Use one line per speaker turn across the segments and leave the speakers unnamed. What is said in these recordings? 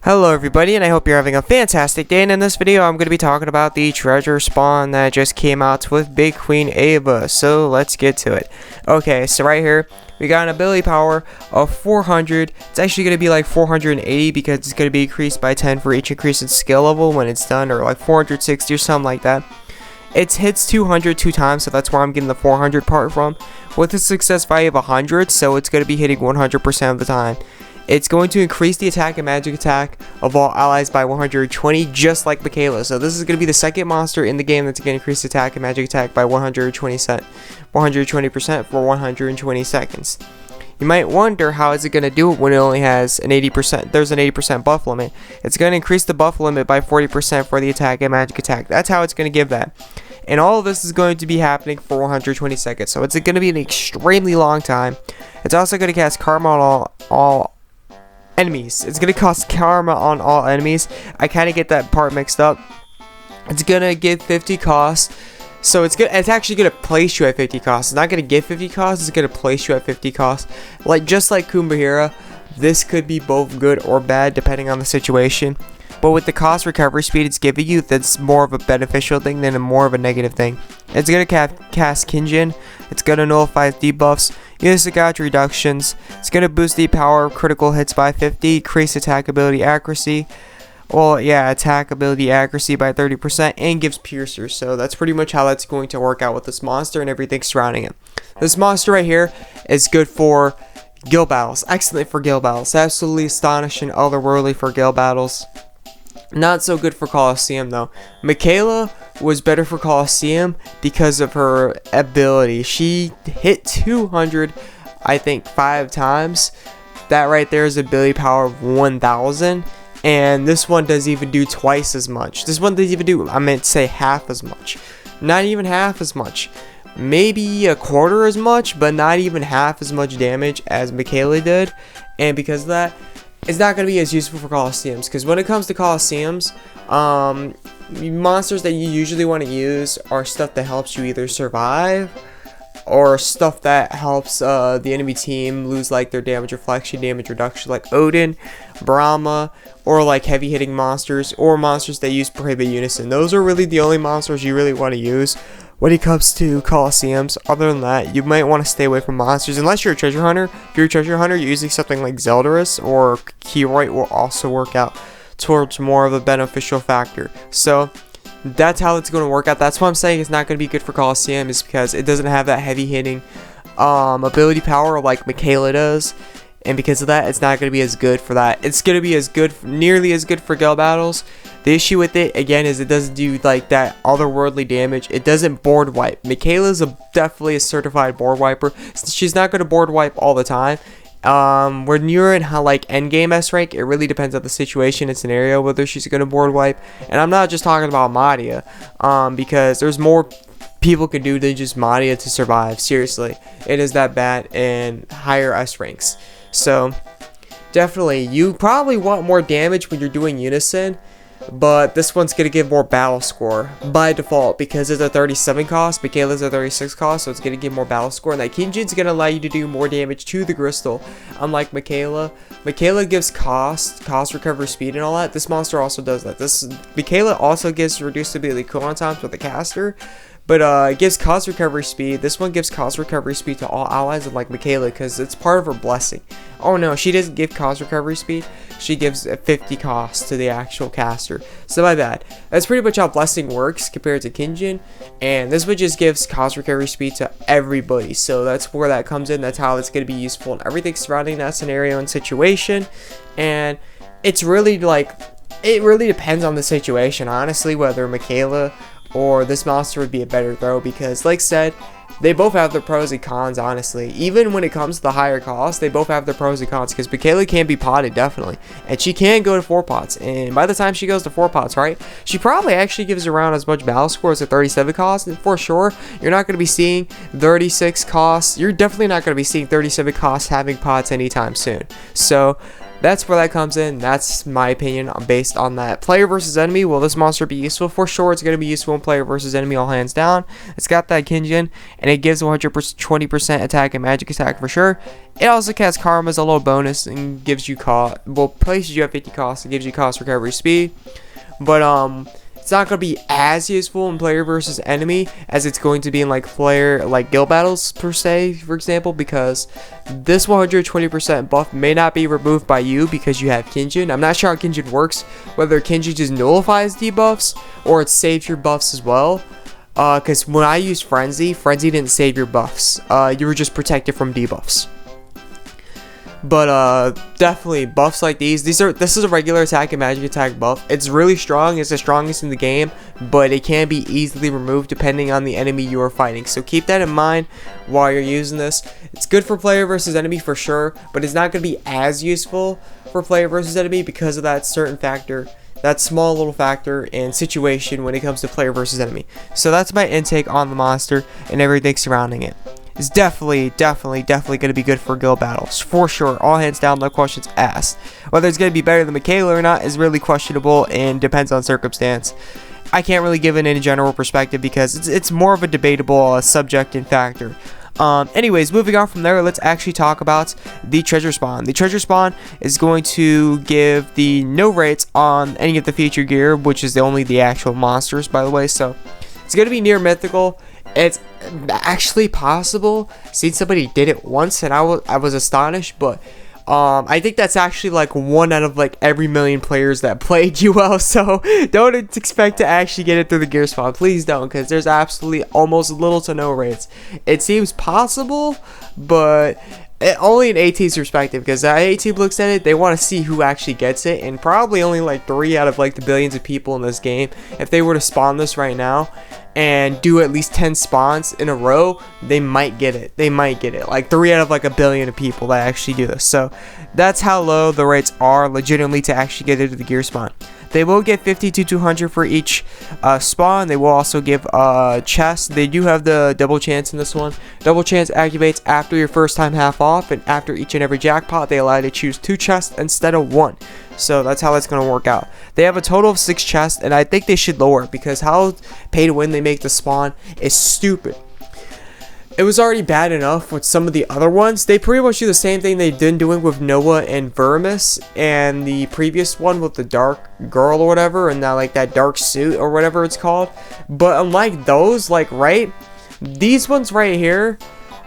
Hello everybody, and I hope you're having a fantastic day, and in this video I'm going to be talking about the treasure spawn that just came out with Big Queen Ava. So let's get to it. Okay, so right here we got an ability power of 400. It's actually going to be like 480 because it's going to be increased by 10 for each increase in skill level when it's done, or like 460 or something like that. It hits 200 two times, so that's where I'm getting the 400 part from, with a success value of 100, so it's going to be hitting 100% of the time. It's going to increase the attack and magic attack of all allies by 120, just like Michaela. So this is going to be the second monster in the game that's going to increase attack and magic attack by 120% for 120 seconds. You might wonder, how is it going to do it when it only has an 80%? There's an 80% buff limit. It's going to increase the buff limit by 40% for the attack and magic attack. That's how it's going to give that. And all of this is going to be happening for 120 seconds. So it's going to be an extremely long time. It's also going to cast Karma on all enemies. It's going to cost Karma on all enemies. I kind of get that part mixed up. It's going to give 50 cost. So it's actually going to place you at 50 cost. It's not going to give 50 cost. It's going to place you at 50 cost. Just like Kumbahira, this could be both good or bad depending on the situation. But with the cost recovery speed it's giving you, that's more of a beneficial thing than more of a negative thing. It's going to cast Kinjin. It's going to nullify debuffs, Unison gouge reductions. It's going to boost the power of critical hits by 50, increase attack ability accuracy. Attack ability accuracy by 30%, and gives piercers. So that's pretty much how that's going to work out with this monster and everything surrounding it. This monster right here is good for guild battles. Excellent for guild battles. Absolutely astonishing, otherworldly for guild battles. Not so good for Coliseum though. Michaela was better for Coliseum because of her ability. She hit 200, I think, 5 times. That right there is ability power of 1000. And this one doesn't even do twice as much. This one doesn't even do, I meant to say, half as much. Not even half as much. Maybe a quarter as much, but not even half as much damage as Michaela did. And because of that, it's not going to be as useful for Coliseums, because when it comes to Coliseums, monsters that you usually want to use are stuff that helps you either survive or stuff that helps the enemy team lose like their damage reflection, damage reduction, like Odin, Brahma, or like heavy hitting monsters, or monsters that use prohibit Unison. Those are really the only monsters you really want to use when it comes to Coliseums. Other than that, you might want to stay away from monsters unless you're a treasure hunter. If you're a treasure hunter, using something like Zeldris or Keyroid will also work out towards more of a beneficial factor. So that's how it's going to work out. That's why I'm saying it's not going to be good for Coliseum, is because it doesn't have that heavy hitting ability power like Michaela does. And because of that, it's not going to be as good for that. It's going to be as good, nearly as good for guild battles. The issue with it, again, is it doesn't do like that otherworldly damage. It doesn't board wipe. Michaela's definitely a certified board wiper. She's not going to board wipe all the time. When you're in like endgame S rank, it really depends on the situation and scenario whether she's going to board wipe. And I'm not just talking about Madia, because there's more people can do than just Madia to survive. Seriously, it is that bad in higher S ranks. So definitely, you probably want more damage when you're doing Unison, but this one's going to give more battle score by default because it's a 37 cost. Michaela's a 36 cost, so it's going to give more battle score. And that Kinjin's going to allow you to do more damage to the crystal, unlike Michaela. Michaela gives cost recovery speed and all that. This monster also does that. Michaela also gives reduced ability cooldown times with the caster, but it gives cost recovery speed. This one gives cost recovery speed to all allies, like Michaela, because it's part of her blessing. Oh no, she doesn't give cost recovery speed. She gives a 50 cost to the actual caster. So my bad. That's pretty much how blessing works compared to Kinjin. And this one just gives cost recovery speed to everybody. So that's where that comes in. That's how it's going to be useful in everything surrounding that scenario and situation. And it's really like, it really depends on the situation, honestly, whether Michaela or this monster would be a better throw, because like I said, they both have their pros and cons, honestly. Even when it comes to the higher cost, they both have their pros and cons, because Michaela can be potted, definitely, and she can go to 4 pots, and by the time she goes to 4 pots, right, she probably actually gives around as much battle score as a 37 cost, and for sure, you're not going to be seeing 36 costs. You're definitely not going to be seeing 37 costs having pots anytime soon. So That's where that comes in. That's my opinion based on that. Player versus enemy, will this monster be useful? For sure, it's going to be useful in player versus enemy, all hands down. It's got that Kinjin, and it gives 120% attack and magic attack for sure. It also casts Karma as a little bonus and gives you cost, well, places you have 50 cost and gives you cost recovery speed. But it's not going to be as useful in player versus enemy as it's going to be in like player, like guild battles per se, for example, because this 120% buff may not be removed by you because you have Kinjin. I'm not sure how Kinjin works, whether Kinjin just nullifies debuffs or it saves your buffs as well. Because when I used Frenzy didn't save your buffs. You were just protected from debuffs. But definitely buffs like this is a regular attack and magic attack buff. It's really strong. It's the strongest in the game, but it can be easily removed depending on the enemy you are fighting. So keep that in mind while you're using this. It's good for player versus enemy for sure, but it's not going to be as useful for player versus enemy because of that certain factor, that small little factor and situation when it comes to player versus enemy. So that's my intake on the monster and everything surrounding it. It's definitely going to be good for guild battles, for sure. All hands down, no questions asked. Whether it's going to be better than Michaela or not is really questionable and depends on circumstance. I can't really give it in a general perspective because it's more of a debatable subject and factor. Anyways, moving on from there, let's actually talk about the treasure spawn. The treasure spawn is going to give the no rates on any of the feature gear, which is only the actual monsters, by the way. So it's going to be near mythical. It's actually possible. Seen somebody did it once and I was astonished, but I think that's actually like 1 out of like every million players that played UL, so don't expect to actually get it through the gear spawn. Please don't, because there's absolutely almost little to no rates. It seems possible, but only in AT's perspective, because AT looks at it, they want to see who actually gets it, and probably only like 3 out of like the billions of people in this game, if they were to spawn this right now and do at least 10 spawns in a row, they might get it. They might get it. Like 3 out of like a billion of people that actually do this. So that's how low the rates are legitimately to actually get into the gear spawn. They will get 50 to 200 for each spawn. They will also give chests. They do have the double chance in this one. Double chance activates after your first time half off, and after each and every jackpot, they allow you to choose 2 chests instead of 1. So that's how that's going to work out. They have a total of 6 chests, and I think they should lower it because how pay to win they make the spawn is stupid. It was already bad enough with some of the other ones. They pretty much do the same thing they've been doing with Noah and Vermis and the previous one with the dark girl or whatever, and now like that dark suit or whatever it's called. But unlike those, like, right, these ones right here,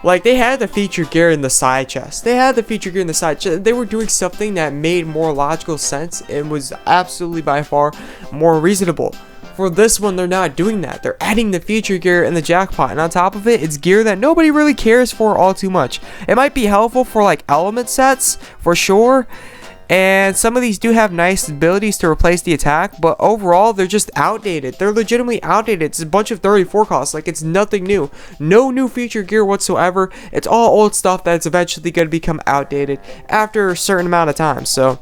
like, they had the feature gear in the side chest. They had the feature gear in the side chest. They were doing something that made more logical sense and was absolutely by far more reasonable. For this one, they're not doing that. They're adding the feature gear in the jackpot, and on top of it, it's gear that nobody really cares for all too much. It might be helpful for like element sets for sure, and some of these do have nice abilities to replace the attack, but overall they're just outdated. They're legitimately outdated. It's a bunch of 34 costs. Like, it's nothing new. No new feature gear whatsoever. It's all old stuff that's eventually going to become outdated after a certain amount of time. So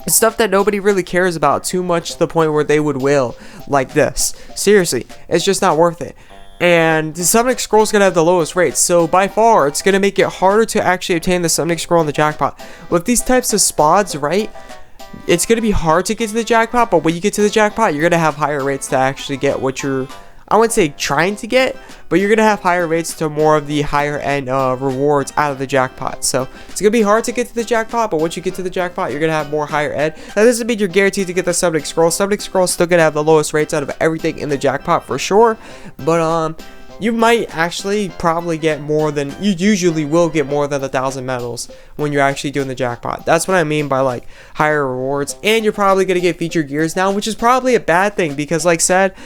it's stuff that nobody really cares about too much to the point where they would will like this. Seriously, it's just not worth it. And the summoning scroll is going to have the lowest rates, so by far it's going to make it harder to actually obtain the summoning scroll in the jackpot. With these types of spots, right, it's going to be hard to get to the jackpot, but when you get to the jackpot, you're going to have higher rates to actually get what you're, I wouldn't say trying to get, but you're going to have higher rates to more of the higher end rewards out of the jackpot. So it's going to be hard to get to the jackpot, but once you get to the jackpot, you're going to have more higher end. That doesn't mean you're guaranteed to get the summoning scroll. Summoning scroll is still going to have the lowest rates out of everything in the jackpot for sure, but you might actually probably get more than, you usually will get more than 1,000 medals when you're actually doing the jackpot. That's what I mean by like higher rewards, and you're probably going to get featured gears now, which is probably a bad thing because, like said,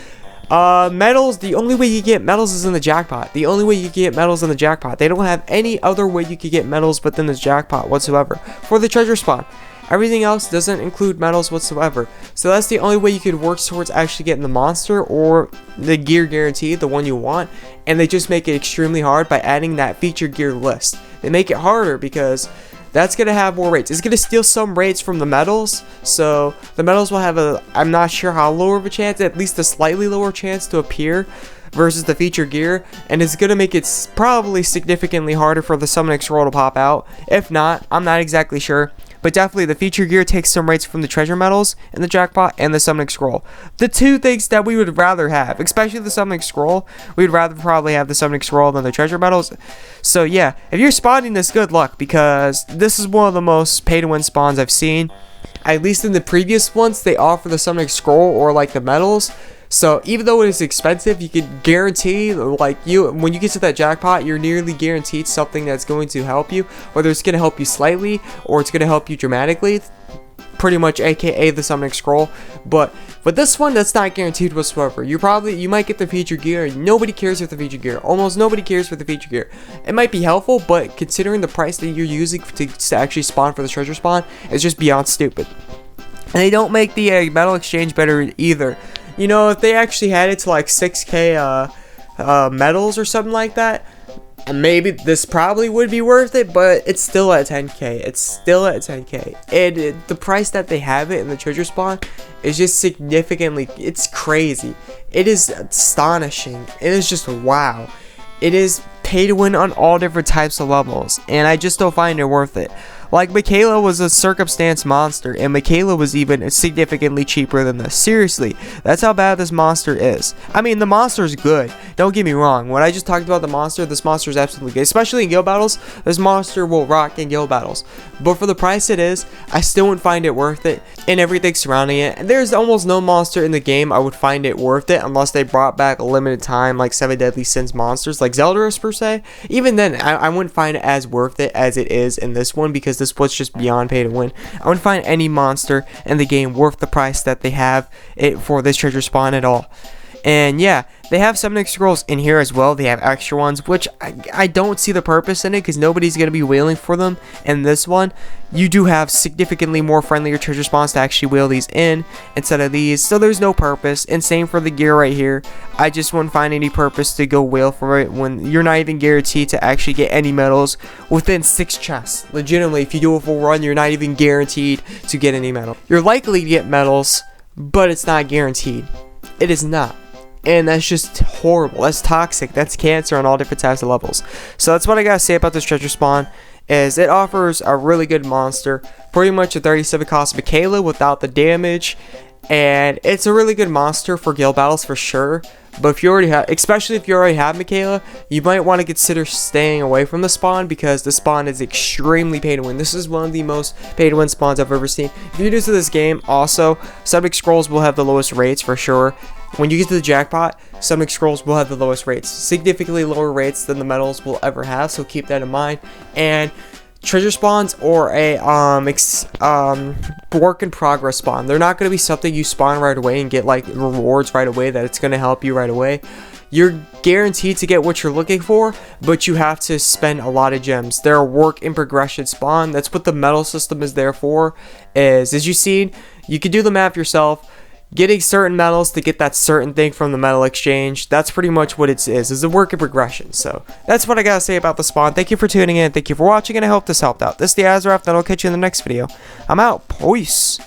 medals, the only way you get medals is in the jackpot. The only way you get medals in the jackpot. They don't have any other way you could get medals but in the jackpot whatsoever for the treasure spawn. Everything else doesn't include medals whatsoever. So that's the only way you could work towards actually getting the monster or the gear guarantee, the one you want. And they just make it extremely hard by adding that feature gear list. They make it harder because that's going to have more rates. It's going to steal some rates from the medals. So the medals will have a, I'm not sure how lower of a chance, at least a slightly lower chance to appear versus the feature gear, and it's going to make it probably significantly harder for the summoning scroll to pop out. If not, I'm not exactly sure, but definitely the feature gear takes some rates from the treasure medals and the jackpot and the summoning scroll. The two things that we would rather have, especially the summoning scroll, we'd rather probably have the summoning scroll than the treasure medals. So yeah, if you're spawning this, good luck, because this is one of the most pay to win spawns I've seen. At least in the previous ones, they offer the summoning scroll or like the medals. So even though it is expensive, you can guarantee, like, when you get to that jackpot, you're nearly guaranteed something that's going to help you, whether it's going to help you slightly or it's going to help you dramatically, pretty much aka the summoning scroll. But this one, that's not guaranteed whatsoever. You might get the feature gear. Nobody cares for the feature gear. Almost nobody cares for the feature gear. It might be helpful, but considering the price that you're using to actually spawn for the treasure spawn, it's just beyond stupid. And they don't make the metal exchange better either. You know, if they actually had it to like 6k medals or something like that, maybe this probably would be worth it, but it's still at 10k. It's still at 10k. And the price that they have it in the treasure spawn is just significantly, it's crazy. It is astonishing. It is just wow. It is pay to win on all different types of levels, and I just don't find it worth it. Like, Michaela was a circumstance monster, and Michaela was even significantly cheaper than this. Seriously, that's how bad this monster is. I mean, the monster is good. Don't get me wrong. When I just talked about the monster, this monster is absolutely good. Especially in guild battles, this monster will rock in guild battles. But for the price it is, I still wouldn't find it worth it, and everything surrounding it. And there's almost no monster in the game I would find it worth it unless they brought back a limited time, like 7 Deadly Sins monsters, like Zelda's per se. Even then, I wouldn't find it as worth it as it is in this one, because this was just beyond pay to win. I wouldn't find any monster in the game worth the price that they have it for this treasure spawn at all. And yeah, they have summoning scrolls in here as well. They have extra ones, which I don't see the purpose in it, because nobody's going to be whaling for them. And this one, you do have significantly more friendlier treasure spawns to actually whale these in instead of these. So there's no purpose. And same for the gear right here. I just wouldn't find any purpose to go whale for it when you're not even guaranteed to actually get any medals within 6 chests. Legitimately, if you do a full run, you're not even guaranteed to get any medal. You're likely to get medals, but it's not guaranteed. It is not. And that's just horrible. That's toxic. That's cancer on all different types of levels. So that's what I gotta say about this treasure spawn, is it offers a really good monster. Pretty much a 37 cost Michaela without the damage. And it's a really good monster for guild battles for sure. But if you already have, especially if you already have Michaela, you might want to consider staying away from the spawn, because the spawn is extremely pay to win. This is one of the most pay to win spawns I've ever seen. If you're new to this game, also, summoning scrolls will have the lowest rates for sure. When you get to the jackpot, summoning scrolls will have the lowest rates. Significantly lower rates than the medals will ever have, so keep that in mind. And treasure spawns or a work in progress spawn, they're not going to be something you spawn right away and get like rewards right away that it's going to help you right away. You're guaranteed to get what you're looking for, but you have to spend a lot of gems. They're a work in progression spawn. That's what the medal system is there for. As you've seen, you can do the math yourself. Getting certain medals to get that certain thing from the medal exchange, that's pretty much what it is a work in progression. So that's what I gotta say about the spawn. Thank you for tuning in, thank you for watching, and I hope this helped out. This is the AzureWrath, and I'll catch you in the next video. I'm out. Peace.